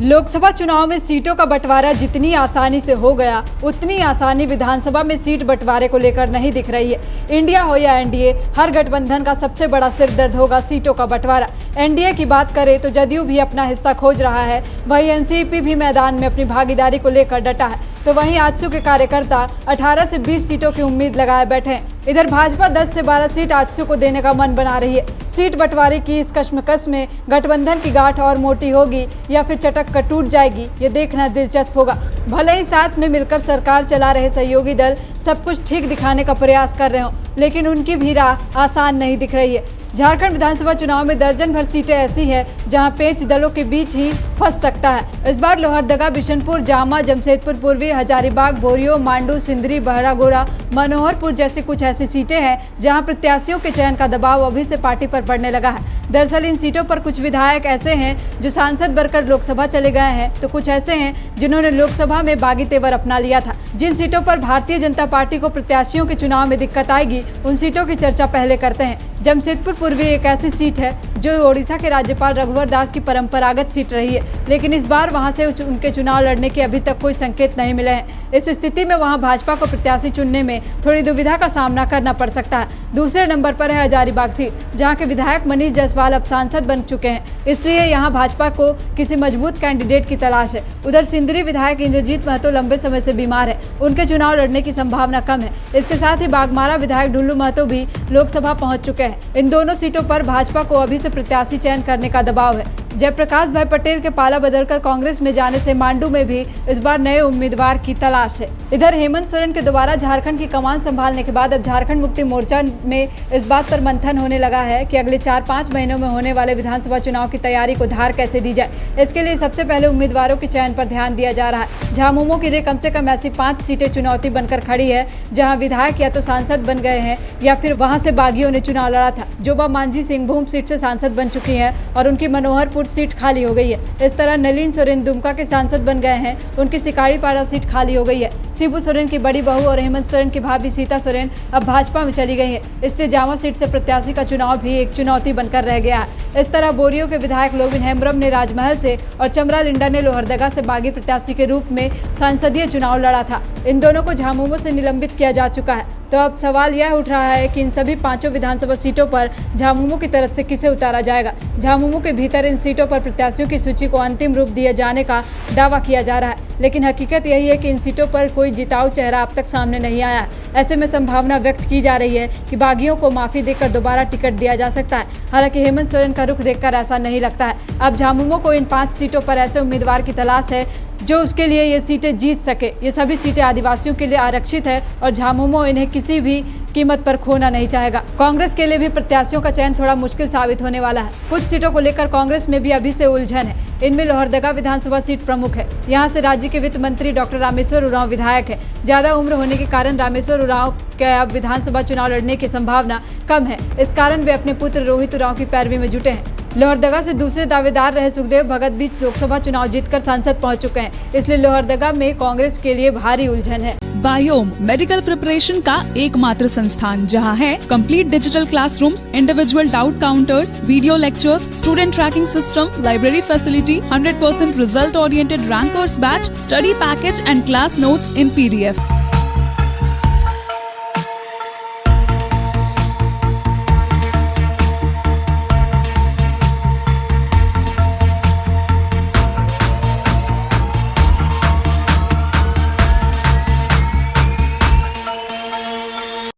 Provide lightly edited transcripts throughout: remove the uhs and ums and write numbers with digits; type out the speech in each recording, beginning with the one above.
लोकसभा चुनाव में सीटों का बंटवारा जितनी आसानी से हो गया, उतनी आसानी विधानसभा में सीट बंटवारे को लेकर नहीं दिख रही है। इंडिया हो या एनडीए, हर गठबंधन का सबसे बड़ा सिरदर्द होगा सीटों का बंटवारा। एनडीए की बात करें तो जदयू भी अपना हिस्सा खोज रहा है, वहीं एनसीपी भी मैदान में अपनी भागीदारी को लेकर डटा है, तो वहीं आजसू के कार्यकर्ता 18 से 20 सीटों की उम्मीद लगाए बैठे हैं। इधर भाजपा 10 से 12 सीट आजसू को देने का मन बना रही है। सीट बंटवारे की इस कश्मकश में गठबंधन की गांठ और मोटी होगी या फिर चटक कर टूट जाएगी, ये देखना दिलचस्प होगा। भले ही साथ में मिलकर सरकार चला रहे सहयोगी दल सब कुछ ठीक दिखाने का प्रयास कर रहे हों, लेकिन उनकी भी राह आसान नहीं दिख रही है। झारखंड विधानसभा चुनाव में दर्जन भर सीटें ऐसी हैं जहां पेच दलों के बीच ही फंस सकता है। इस बार लोहरदगा, बिशनपुर, जामा, जमशेदपुर पूर्वी, हजारीबाग, बोरियो, मांडू, सिंदरी, बहरागोड़ा, मनोहरपुर जैसी कुछ ऐसी सीटें हैं जहां प्रत्याशियों के चयन का दबाव अभी से पार्टी पर पड़ने लगा है। दरअसल इन सीटों पर कुछ विधायक ऐसे हैं जो सांसद बनकर लोकसभा चले गए हैं, तो कुछ ऐसे हैं जिन्होंने लोकसभा में बागी तेवर अपना लिया था। जिन सीटों पर भारतीय जनता पार्टी को प्रत्याशियों के चुनाव में दिक्कत आएगी, उन सीटों की चर्चा पहले करते हैं। जमशेदपुर पूर्वी एक ऐसी सीट है जो ओडिशा के राज्यपाल रघुवर दास की परंपरागत सीट रही है, लेकिन इस बार वहां से उनके चुनाव लड़ने के अभी तक कोई संकेत नहीं मिले हैं। इस स्थिति में वहां भाजपा को प्रत्याशी चुनने में थोड़ी दुविधा का सामना करना पड़ सकता है। दूसरे नंबर पर है हजारीबाग सीट, जहाँ के विधायक मनीष जायसवाल अब सांसद बन चुके हैं, इसलिए यहाँ भाजपा को किसी मजबूत कैंडिडेट की तलाश है। उधर सिंदरी विधायक इंद्रजीत महतो लंबे समय से बीमार है, उनके चुनाव लड़ने की संभावना कम है। इसके साथ ही बागमारा विधायक ढुल्लू महतो भी लोकसभा पहुंच चुके हैं। इन दोनों सीटों पर भाजपा को अभी से प्रत्याशी चयन करने का दबाव है। जयप्रकाश भाई पटेल के पाला बदलकर कांग्रेस में जाने से मांडू में भी इस बार नए उम्मीदवार की तलाश है। इधर हेमंत सोरेन के दोबारा झारखंड की कमान संभालने के बाद अब झारखंड मुक्ति मोर्चा में इस बात पर मंथन होने लगा है कि अगले 4-5 महीनों में होने वाले विधानसभा चुनाव की तैयारी को धार कैसे दी जाए। इसके लिए सबसे पहले उम्मीदवारों के चयन पर ध्यान दिया जा रहा है। झामुमो के लिए कम से कम ऐसी 5 सीटें चुनौती बनकर खड़ी है जहाँ विधायक या तो सांसद बन गए हैं या फिर वहाँ से बागियों ने चुनाव लड़ा था। जोबा मांझी सिंहभूम सीट से सांसद बन चुकी हैं और उनकी मनोहरपुर सीट खाली हो गई है। इस तरह नलिन सोरेन दुमका के सांसद बन गए हैं, उनकी सिकारीपाड़ा सीट खाली हो गई है। शिबू सोरेन की बड़ी बहू और हेमंत सोरेन की भाभी सीता सोरेन अब भाजपा में चली गई है, इसलिए जामा सीट से प्रत्याशी का चुनाव भी एक चुनौती बनकर रह गया है। इस तरह बोरियो के विधायक लोविन हेम्ब्रम ने राजमहल से और चमरा लिंडा ने लोहरदगा से बागी प्रत्याशी के रूप में सांसदीय चुनाव लड़ा था। इन दोनों को झामुमो से निलंबित किया जा चुका है, तो अब सवाल यह उठ रहा है कि इन सभी 5 विधानसभा सीटों पर झामुमो की तरफ से किसे उतारा जाएगा। झामुमो के भीतर इन सीटों पर प्रत्याशियों की सूची को अंतिम रूप दिए जाने का दावा किया जा रहा है, लेकिन हकीकत यही है कि इन सीटों पर कोई जिताऊ चेहरा अब तक सामने नहीं आया है। ऐसे में संभावना व्यक्त की जा रही है कि बागियों को माफी देकर दोबारा टिकट दिया जा सकता है। हालांकि हेमंत सोरेन का रुख देखकर ऐसा नहीं लगता है। अब झामुमो को इन 5 सीटों पर ऐसे उम्मीदवार की तलाश है जो उसके लिए ये सीटें जीत सके। ये सभी सीटें आदिवासियों के लिए आरक्षित है और झामुमो इन्हें किसी भी कीमत पर खोना नहीं चाहेगा। कांग्रेस के लिए भी प्रत्याशियों का चयन थोड़ा मुश्किल साबित होने वाला है। कुछ सीटों को लेकर कांग्रेस में भी अभी से उलझन है। इनमें लोहरदगा विधानसभा सीट प्रमुख है। यहाँ से राज्य के वित्त मंत्री डॉक्टर रामेश्वर उरांव विधायक है। ज्यादा उम्र होने के कारण रामेश्वर उरांव के अब विधानसभा चुनाव लड़ने की संभावना कम है। इस कारण वे अपने पुत्र रोहित उरांव की पैरवी में जुटे हैं। लोहरदगा से दूसरे दावेदार रहे सुखदेव भगत भी लोकसभा चुनाव जीतकर सांसद पहुंच चुके हैं, इसलिए लोहरदगा में कांग्रेस के लिए भारी उलझन है। बायोम मेडिकल प्रिपरेशन का एकमात्र संस्थान जहां है complete digital classrooms, individual doubt counters, video lectures, student tracking system, library facility, 100% result oriented rankers batch, study package and class notes in PDF।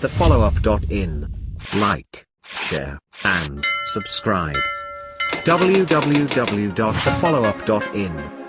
thefollowup.in. Like, share, and subscribe. www.thefollowup.in